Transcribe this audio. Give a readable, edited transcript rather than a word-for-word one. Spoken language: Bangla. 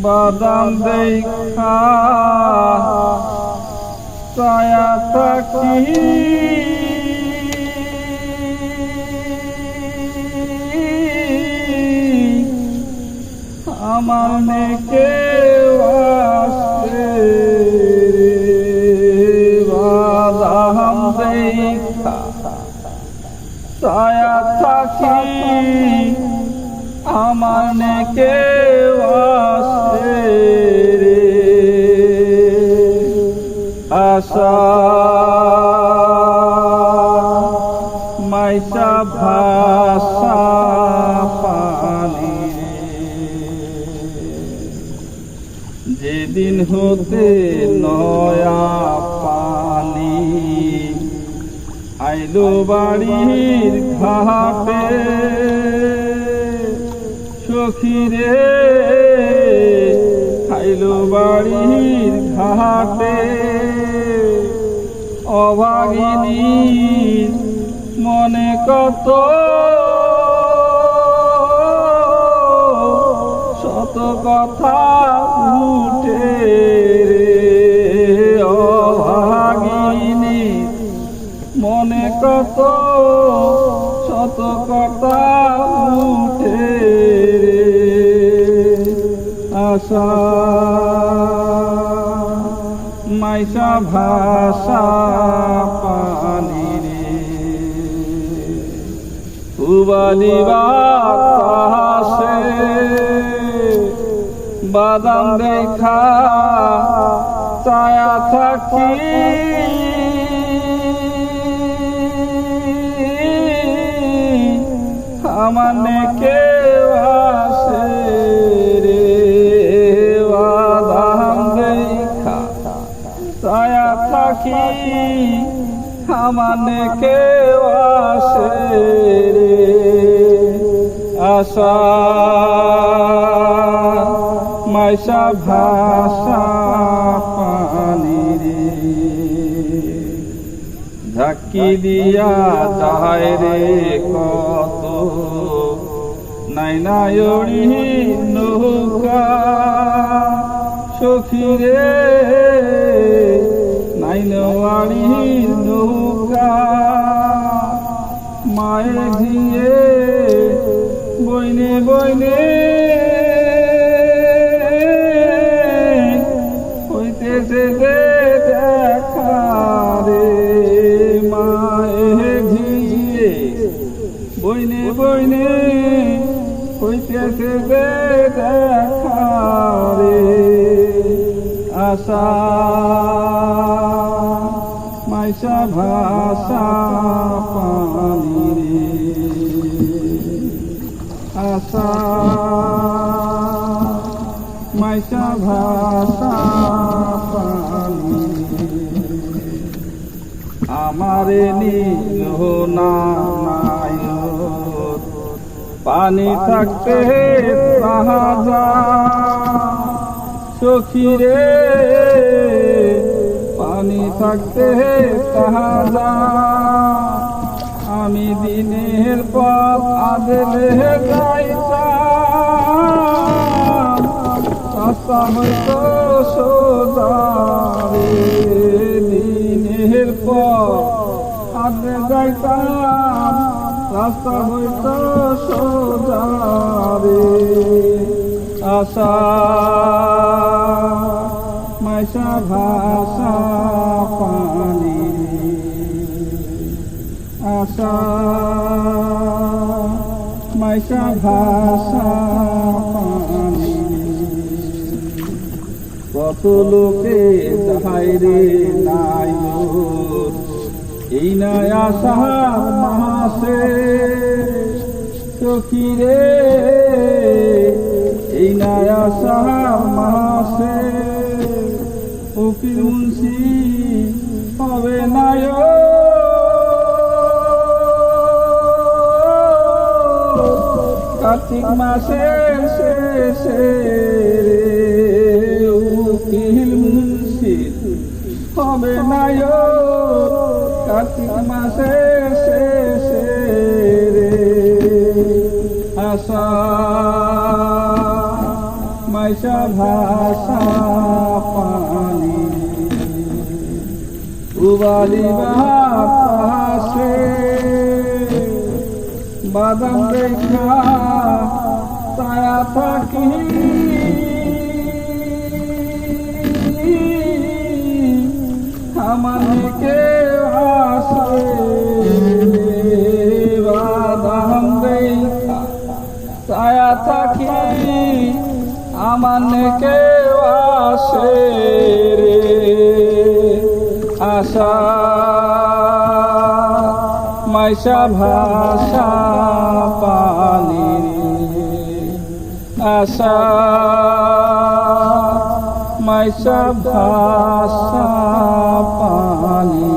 বাদাম দেখা ছায়া থাকি আমার নেকে বাদাম দেখা ছায়া থাকি আমার নেকে আশা মাইসা ভাষা পানি যেদিন হতে নয়া পানি আইলো বাড়ির ঘাটে সখীরে আইলো বাড়ির ঘাটে অভাগিনী মনে কত শত কথা উঠে অভাগিনী মনে কত শত কথা উঠে আশা মাইসা ভাষা পানি রে উবালি বাতাসে বাদাম দেখা ছায়া থাকি আমার নেকে আসে রে বাদাম দেখা ছায়া থাকি আমার নেকে আসে রে আশা মাইসা ভাষা পানি রে ঝাঁকি দিয়া যায় রে কত নাই নায়ড়ি নৌকা সখীরে নাই নওয়ারি নৌকা মায়ে ঘিয়ে বইনে বইনে হইতেছে দেখা রে মায়ে ঘিয়ে বইনে বইনে হইতেছে দেখা রে আশা মাইসা ভাষা পানি রে আশা মাইসা ভাষা পানি আমারে নীল না পানি থাকতে তাহাজা সখীরে পানি থাকতে তাহাজা আমি দিনের পথ আদেলে যাইতাম রাস্তা হয়তো সোজারে দিনের পথ আদে যাইতাম রাস্তা হয়তো সোজারে আশা মাইসা ভাষা পানি আশা মাইসা ভাষা পানি কত লোকে যাহাই রে নাই এই নাই আশা মাসে সখীরে এই নাই আশা মাসে উকিল মুন্সি হবে নাই কার্তিক মাসের শেষে উকিল মুন্সি হবে নাই কার্তিক মাসের আশা মাইশা ভাষা পানি উবালি বাতাসে বাদাম দেখা ছায়া থাকি আমার দিকে আসে বাদাম দেখা ছায়া থাকি আমার দিকে আসে রে আশা মাইশা ভাষা পানি আশা মাইশা ভাষা পানি